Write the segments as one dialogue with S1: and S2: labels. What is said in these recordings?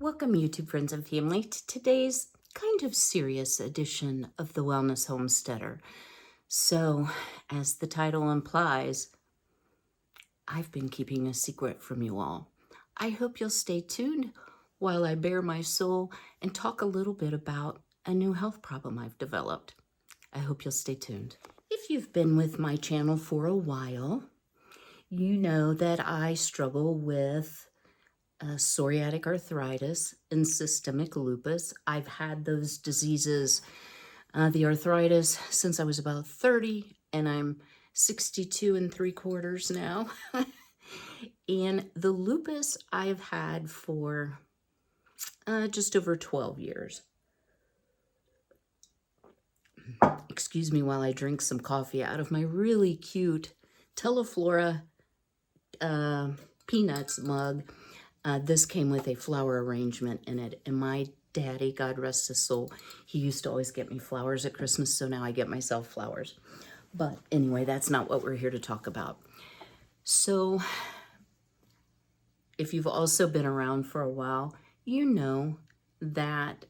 S1: Welcome, YouTube friends and family, to today's kind of serious edition of the Wellness Homesteader. So, as the title implies, I've been keeping a secret from you all. I hope you'll stay tuned while I bare my soul and talk a little bit about a new health problem I've developed. I hope you'll stay tuned. If you've been with my channel for a while, you know that I struggle with psoriatic arthritis and systemic lupus. I've had those diseases, the arthritis, since I was about 30, and I'm 62 and 3/4 now. And the lupus I've had for just over 12 years. Excuse me while I drink some coffee out of my really cute Teleflora Peanuts mug. This came with a flower arrangement in it, and my daddy, God rest his soul, he used to always get me flowers at Christmas, so now I get myself flowers. But anyway, that's not what we're here to talk about. So, if you've also been around for a while, you know that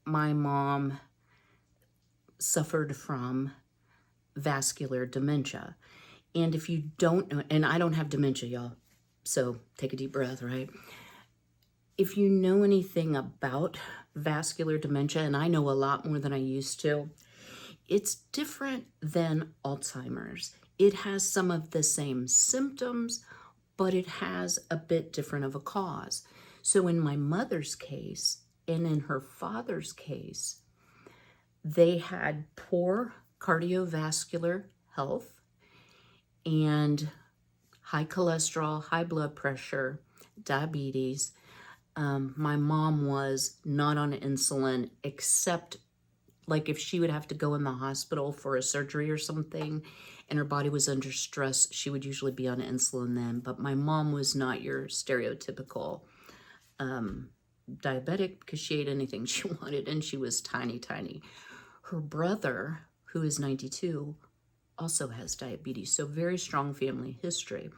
S1: my mom suffered from vascular dementia. And if you don't know, and I don't have dementia, y'all, so take a deep breath, right? If you know anything about vascular dementia, and I know a lot more than I used to, it's different than Alzheimer's. It has some of the same symptoms, but it has a bit different of a cause. So in my mother's case and in her father's case, they had poor cardiovascular health and high cholesterol, high blood pressure, diabetes. My mom was not on insulin, except like if she would have to go in the hospital for a surgery or something and her body was under stress, she would usually be on insulin then. But my mom was not your stereotypical diabetic because she ate anything she wanted and she was tiny, tiny. Her brother, who is 92, also has diabetes, so very strong family history.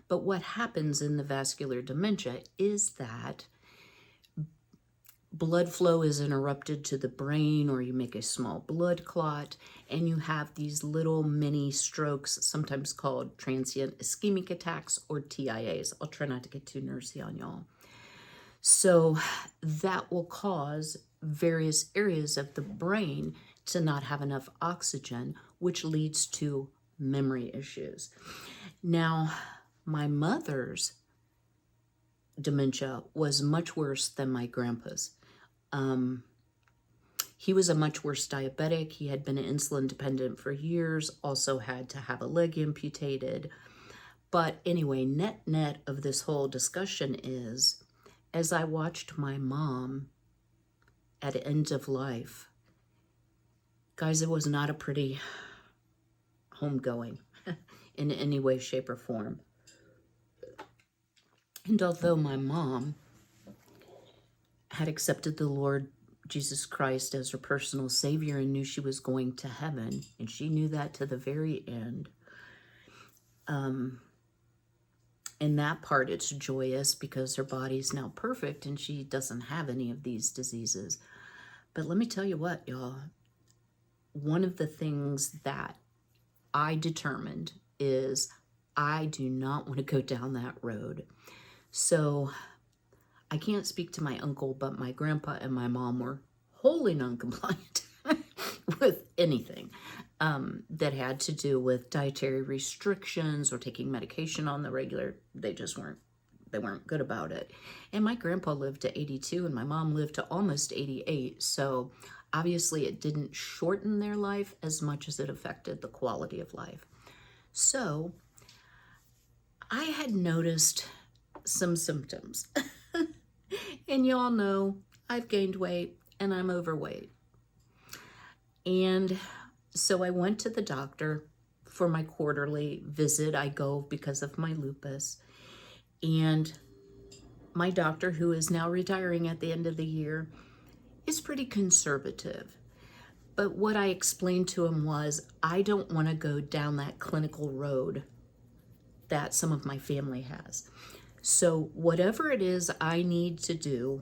S1: But what happens in the vascular dementia is that blood flow is interrupted to the brain, or you make a small blood clot, and you have these little mini strokes, sometimes called transient ischemic attacks or TIAs. I'll try not to get too nursey on y'all. So that will cause various areas of the brain to not have enough oxygen, which leads to memory issues. Now, my mother's dementia was much worse than my grandpa's. He was a much worse diabetic. He had been insulin dependent for years, also had to have a leg amputated. But anyway, net of this whole discussion is, as I watched my mom at end of life, guys, it was not a pretty homegoing in any way, shape, or form. And although my mom had accepted the Lord Jesus Christ as her personal Savior and knew she was going to heaven, and she knew that to the very end, in that part it's joyous because her body's now perfect and she doesn't have any of these diseases. But let me tell you what, y'all, one of the things that I determined is I do not want to go down that road. So I can't speak to my uncle, but my grandpa and my mom were wholly non-compliant with anything that had to do with dietary restrictions or taking medication on the regular. They weren't good about it. And my grandpa lived to 82 and my mom lived to almost 88. So obviously it didn't shorten their life as much as it affected the quality of life. So I had noticed some symptoms. And y'all know I've gained weight and I'm overweight. And so I went to the doctor for my quarterly visit. I go because of my lupus. And my doctor, who is now retiring at the end of the year, is pretty conservative. But what I explained to him was, I don't want to go down that clinical road that some of my family has. So whatever it is I need to do,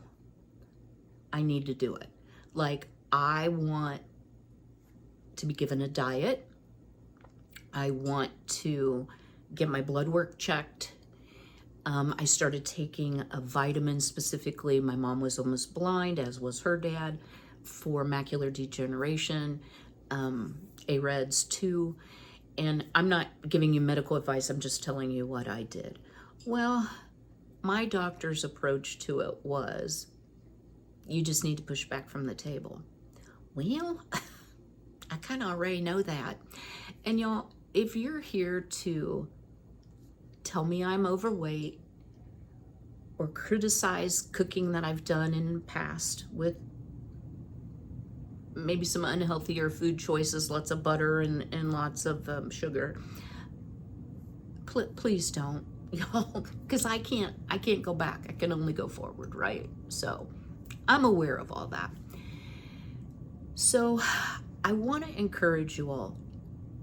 S1: I need to do it. Like, I want to be given a diet. I want to get my blood work checked. I started taking a vitamin specifically. My mom was almost blind, as was her dad, for macular degeneration, AREDS 2. And I'm not giving you medical advice, I'm just telling you what I did. Well, my doctor's approach to it was, you just need to push back from the table. Well, I kind of already know that. And y'all, if you're here to tell me I'm overweight or criticize cooking that I've done in the past with maybe some unhealthier food choices, lots of butter and lots of sugar, please don't, y'all, because I can't go back. I can only go forward, right? So I'm aware of all that. So I want to encourage you all.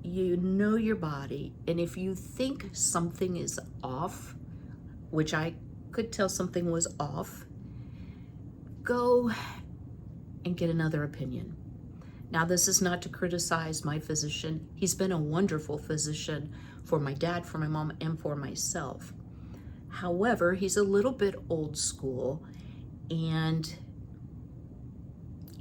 S1: You know your body, and if you think something is off, which I could tell something was off, go and get another opinion. Now, this is not to criticize my physician. He's been a wonderful physician for my dad, for my mom, and for myself. However, he's a little bit old school, and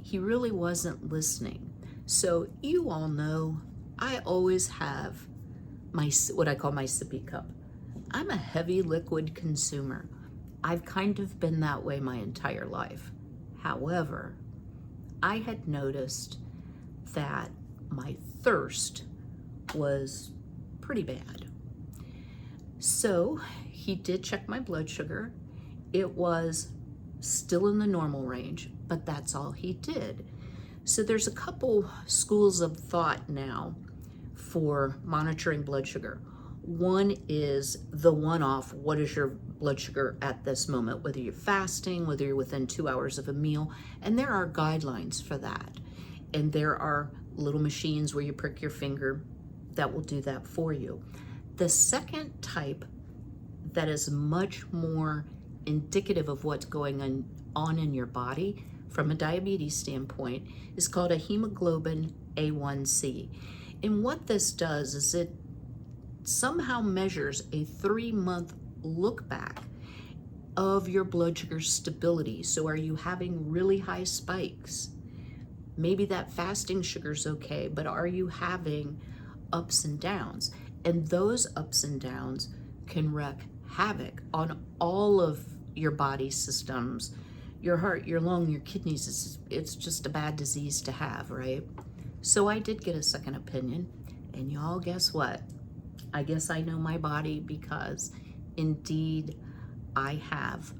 S1: he really wasn't listening. So you all know I always have my, what I call my sippy cup. I'm a heavy liquid consumer. I've kind of been that way my entire life. However, I had noticed that my thirst was pretty bad. So he did check my blood sugar. It was still in the normal range, but that's all he did. So there's a couple schools of thought now for monitoring blood sugar. One is the one-off, what is your blood sugar at this moment, whether you're fasting, whether you're within 2 hours of a meal, and there are guidelines for that. And there are little machines where you prick your finger that will do that for you. The second type that is much more indicative of what's going on in your body from a diabetes standpoint is called a hemoglobin A1C. And what this does is it somehow measures a 3-month look back of your blood sugar stability. So are you having really high spikes? Maybe that fasting sugar's okay, but are you having ups and downs? And those ups and downs can wreak havoc on all of your body systems, your heart, your lung, your kidneys. It's just a bad disease to have, right? So I did get a second opinion, and y'all, guess what? I guess I know my body because indeed I have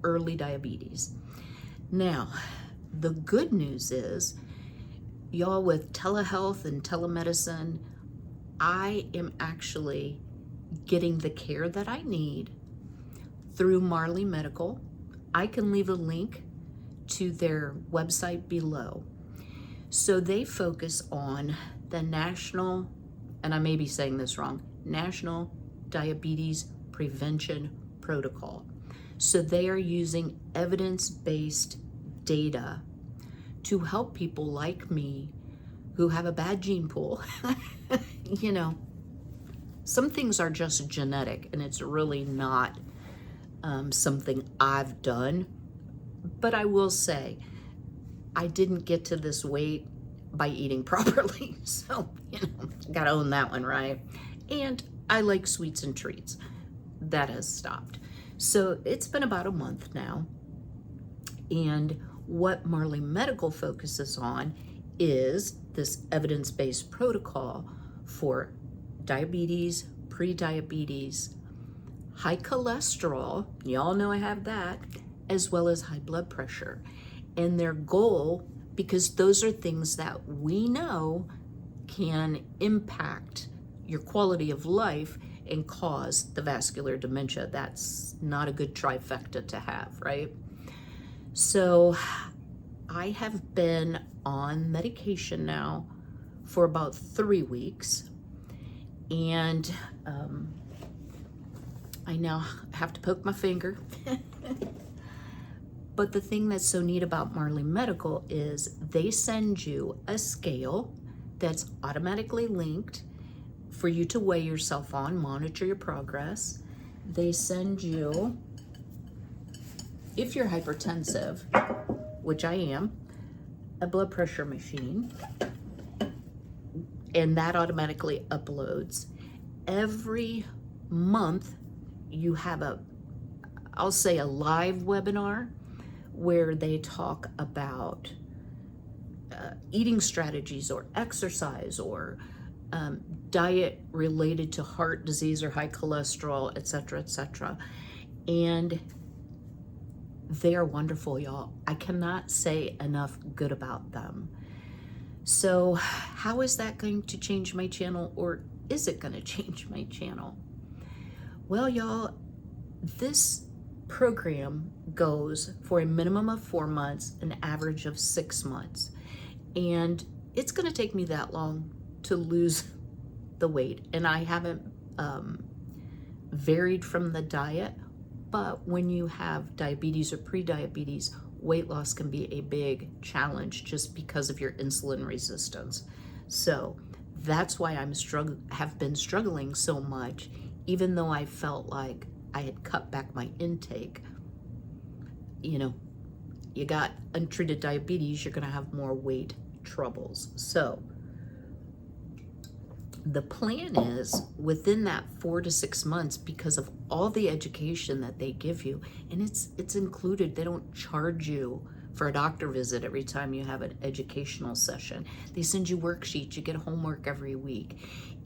S1: early diabetes. Now, the good news is, y'all, with telehealth and telemedicine, I am actually getting the care that I need through Marley Medical. I can leave a link to their website below. So they focus on the national, and I may be saying this wrong, National Diabetes Prevention Protocol. So they are using evidence-based data to help people like me who have a bad gene pool. You know, some things are just genetic, and it's really not something I've done. But I will say, I didn't get to this weight by eating properly. So, you know, gotta own that one, right? And I like sweets and treats. That has stopped. So it's been about a month now. And what Marley Medical focuses on is this evidence-based protocol for diabetes, pre-diabetes, high cholesterol, y'all know I have that, as well as high blood pressure. And their goal, because those are things that we know can impact your quality of life and cause the vascular dementia. That's not a good trifecta to have, right? So I have been on medication now for about 3 weeks, and I now have to poke my finger. But the thing that's so neat about Marley Medical is they send you a scale that's automatically linked for you to weigh yourself on, monitor your progress. They send you, if you're hypertensive, which I am, a blood pressure machine, and that automatically uploads. Every month you have I'll say a live webinar where they talk about eating strategies or exercise or diet related to heart disease or high cholesterol, etc., etc. And they are wonderful, y'all. I cannot say enough good about them. So how is that going to change my channel, or is it going to change my channel? Well, y'all, this program goes for a minimum of 4 months, an average of 6 months. And it's going to take me that long to lose the weight. And I haven't varied from the diet, but when you have diabetes or pre-diabetes, weight loss can be a big challenge just because of your insulin resistance. So that's why have been struggling so much, even though I felt like I had cut back my intake. You know, you got untreated diabetes, you're going to have more weight troubles. So the plan is within that 4 to 6 months, because of all the education that they give you, and it's included. They don't charge you for a doctor visit every time you have an educational session. They send you worksheets, you get homework every week.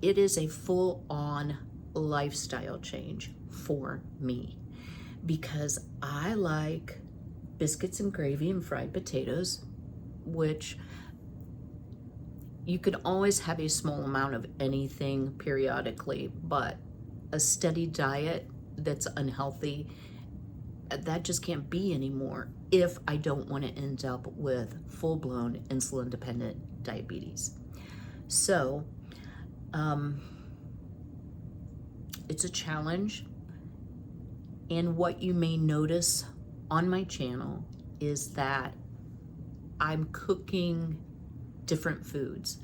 S1: It is a full-on lifestyle change for me, because I like biscuits and gravy and fried potatoes, which you can always have a small amount of anything periodically, but a steady diet that's unhealthy, that just can't be anymore if I don't want to end up with full-blown insulin-dependent diabetes. So it's a challenge. And what you may notice on my channel is that I'm cooking different foods.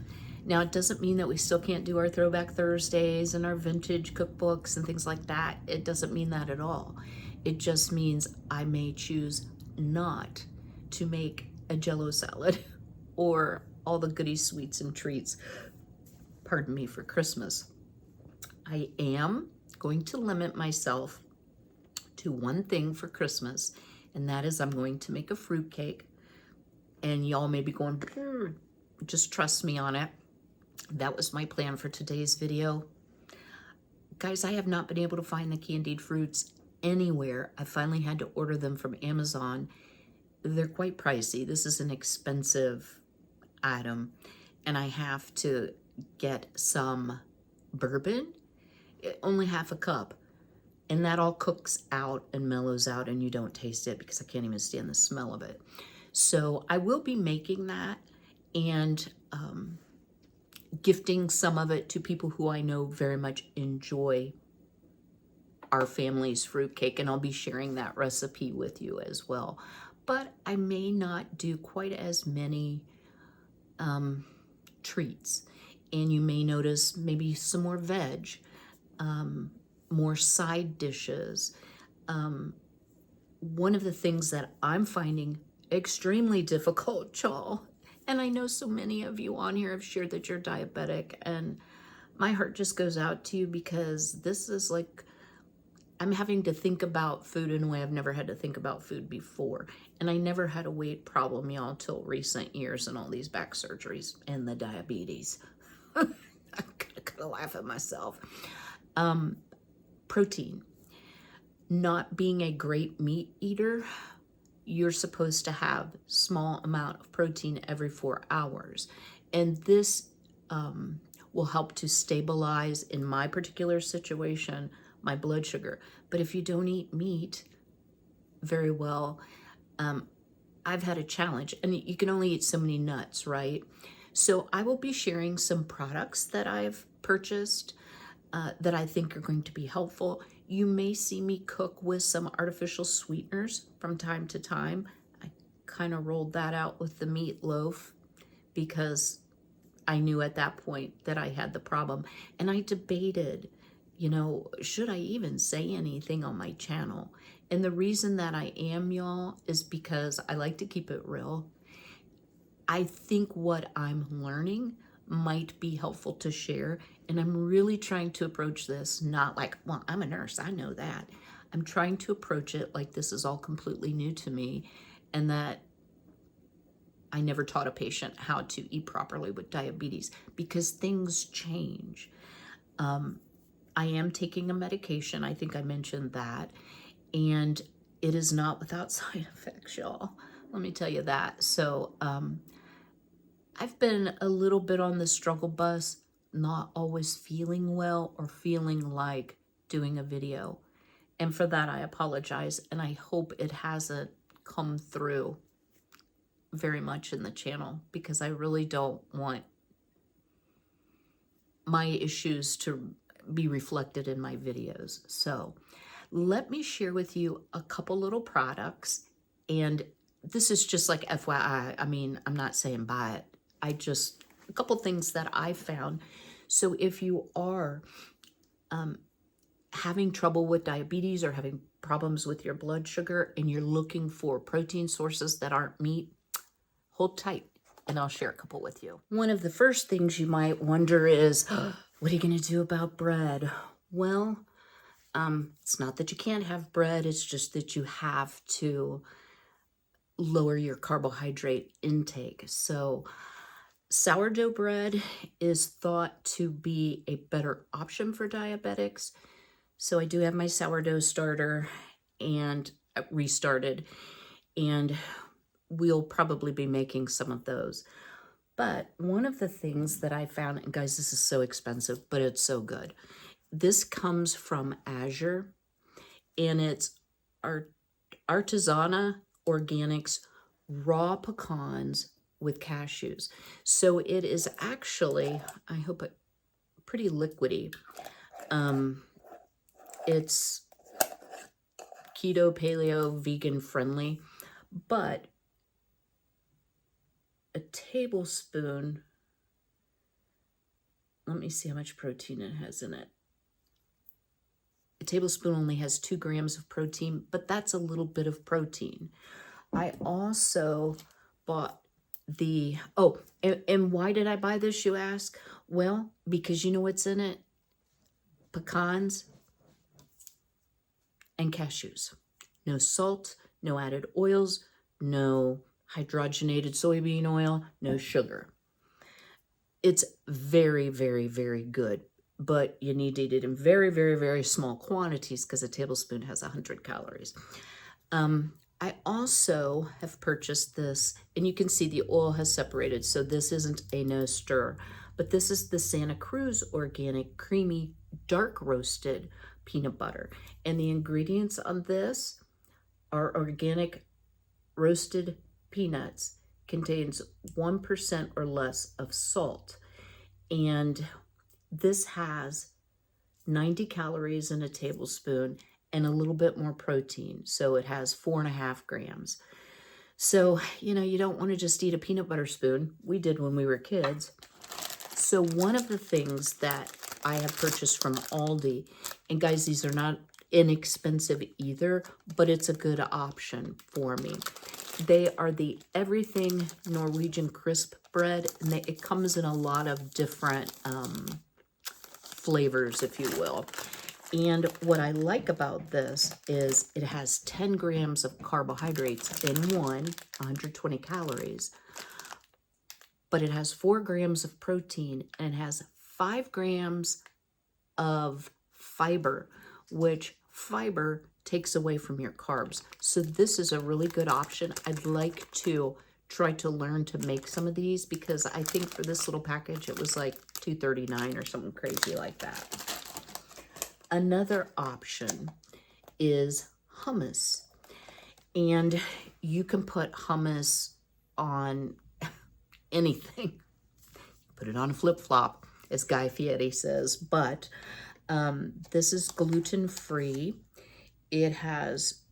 S1: Now, it doesn't mean that we still can't do our Throwback Thursdays and our vintage cookbooks and things like that. It doesn't mean that at all. It just means I may choose not to make a Jell-O salad or all the goodies, sweets, and treats, pardon me, for Christmas. I am going to limit myself to one thing for Christmas, and that is I'm going to make a fruit cake. And y'all may be going, just trust me on it. That was my plan for today's video. Guys, I have not been able to find the candied fruits anywhere. I finally had to order them from Amazon. They're quite pricey. This is an expensive item, and I have to get some bourbon, only half a cup, and that all cooks out and mellows out, and you don't taste it because I can't even stand the smell of it. So I will be making that and gifting some of it to people who I know very much enjoy our family's fruitcake, and I'll be sharing that recipe with you as well. But I may not do quite as many treats, and you may notice maybe some more veg, more side dishes. One of the things that I'm finding extremely difficult, y'all, and I know so many of you on here have shared that you're diabetic, and my heart just goes out to you, because this is like, I'm having to think about food in a way I've never had to think about food before. And I never had a weight problem, y'all, till recent years and all these back surgeries and the diabetes. I'm gonna laugh at myself. Protein. Not being a great meat eater, you're supposed to have small amount of protein every 4 hours. And this will help to stabilize, in my particular situation, my blood sugar. But if you don't eat meat very well, I've had a challenge, and you can only eat so many nuts, right? So I will be sharing some products that I've purchased that I think are going to be helpful. You may see me cook with some artificial sweeteners from time to time. I kind of rolled that out with the meatloaf because I knew at that point that I had the problem. And I debated, should I even say anything on my channel? And the reason that I am, y'all, is because I like to keep it real. I think what I'm learning might be helpful to share. And I'm really trying to approach this not like, well, I'm a nurse, I know that. I'm trying to approach it like this is all completely new to me and that I never taught a patient how to eat properly with diabetes because things change. I am taking a medication. I think I mentioned that. And it is not without side effects, y'all. Let me tell you that. So I've been a little bit on the struggle bus, not always feeling well or feeling like doing a video. And for that, I apologize. And I hope it hasn't come through very much in the channel because I really don't want my issues to be reflected in my videos. So let me share with you a couple little products. And this is just like FYI. I mean, I'm not saying buy it. A couple things that I found. So if you are having trouble with diabetes or having problems with your blood sugar and you're looking for protein sources that aren't meat, hold tight and I'll share a couple with you. One of the first things you might wonder is, what are you going to do about bread? Well, it's not that you can't have bread. It's just that you have to lower your carbohydrate intake. So sourdough bread is thought to be a better option for diabetics. So I do have my sourdough starter and restarted, and we'll probably be making some of those. But one of the things that I found, and guys, this is so expensive, but it's so good. This comes from Azure, and it's Artisana Organics raw pecans with cashews. So it is actually, I hope it pretty liquidy. It's keto, paleo, vegan friendly, but a tablespoon, let me see how much protein it has in it. A tablespoon only has 2 grams of protein, but that's a little bit of protein. I also bought and why did I buy this, you ask? Well, because you know what's in it? Pecans and cashews. No salt, no added oils, no hydrogenated soybean oil, no sugar. It's very, very, very good, but you need to eat it in very, very, very small quantities because a tablespoon has 100 calories. I also have purchased this, and you can see the oil has separated, so this isn't a no stir, but this is the Santa Cruz Organic Creamy Dark Roasted Peanut Butter. And the ingredients on this are organic roasted peanuts, contains 1% or less of salt. And this has 90 calories in a tablespoon and a little bit more protein. So it has 4.5 grams. So, you don't want to just eat a peanut butter spoon. We did when we were kids. So one of the things that I have purchased from Aldi, and guys, these are not inexpensive either, but it's a good option for me. They are the Everything Norwegian Crisp Bread, and it comes in a lot of different flavors, if you will. And what I like about this is it has 10 grams of carbohydrates in one, 120 calories, but it has 4 grams of protein and it has 5 grams of fiber, which fiber takes away from your carbs. So this is a really good option. I'd like to try to learn to make some of these because I think for this little package, it was like $2.39 or something crazy like that. Another option is hummus. And you can put hummus on anything. Put it on a flip-flop, as Guy Fieri says. But This is gluten-free. It has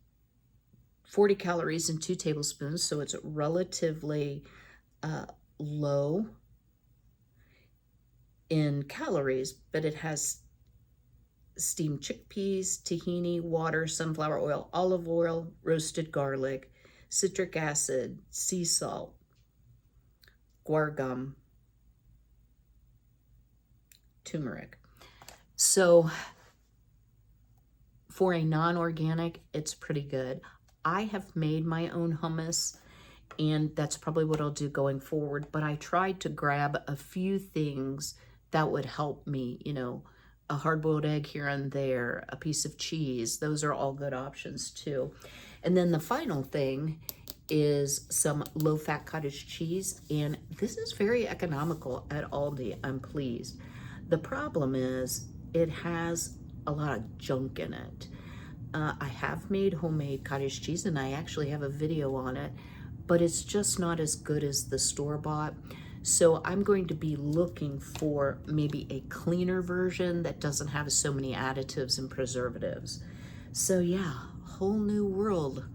S1: 40 calories and 2 tablespoons, so it's relatively low in calories, but it has steamed chickpeas, tahini, water, sunflower oil, olive oil, roasted garlic, citric acid, sea salt, guar gum, turmeric. So for a non-organic, it's pretty good. I have made my own hummus, and that's probably what I'll do going forward, but I tried to grab a few things that would help me, you know, a hard-boiled egg here and there, a piece of cheese. Those are all good options too. And then the final thing is some low-fat cottage cheese, and this is very economical at Aldi. I'm pleased. The problem is it has a lot of junk in it. I have made homemade cottage cheese, and I actually have a video on it, but it's just not as good as the store-bought. So I'm going to be looking for maybe a cleaner version that doesn't have so many additives and preservatives. So yeah, whole new world.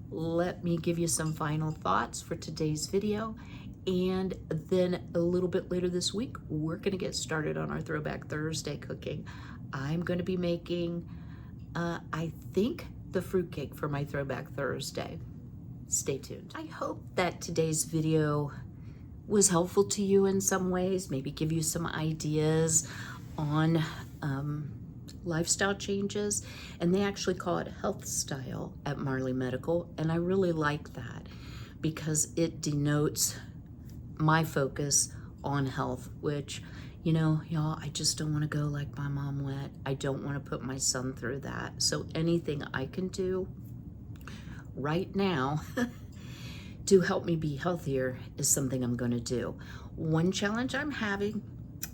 S1: Let me give you some final thoughts for today's video. And then a little bit later this week, we're gonna get started on our Throwback Thursday cooking. I'm gonna be making, I think, the fruitcake for my Throwback Thursday. Stay tuned. I hope that today's video was helpful to you in some ways, maybe give you some ideas on lifestyle changes. And they actually call it health style at Marley Medical. And I really like that because it denotes my focus on health, which, you know, y'all, I just don't want to go like my mom went. I don't want to put my son through that. So anything I can do right now to help me be healthier is something I'm going to do. One challenge I'm having,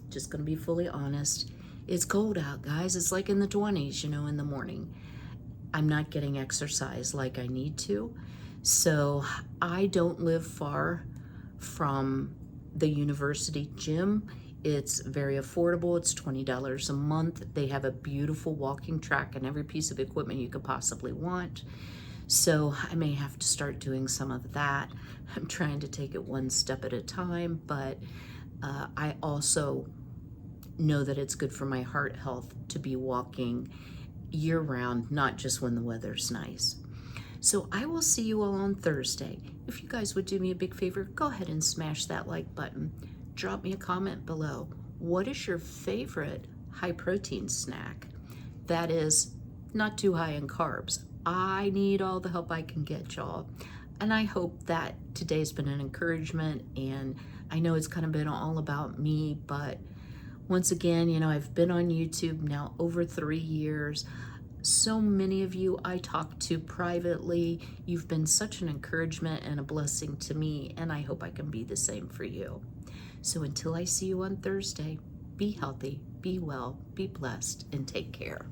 S1: just going to be fully honest, it's cold out, guys. It's like in the 20s, you know, in the morning. I'm not getting exercise like I need to. So I don't live far from the university gym. It's very affordable. It's $20 a month. They have a beautiful walking track and every piece of equipment you could possibly want. So I may have to start doing some of that. I'm trying to take it one step at a time, but I also know that it's good for my heart health to be walking year round, not just when the weather's nice. So I will see you all on Thursday. If you guys would do me a big favor, go ahead and smash that like button. Drop me a comment below. What is your favorite high protein snack that is not too high in carbs? I need all the help I can get, y'all. And I hope that today's been an encouragement, and I know it's kind of been all about me, but once again, you know, I've been on YouTube now over 3 years. So many of you I talk to privately. You've been such an encouragement and a blessing to me, and I hope I can be the same for you. So until I see you on Thursday, be healthy, be well, be blessed, and take care.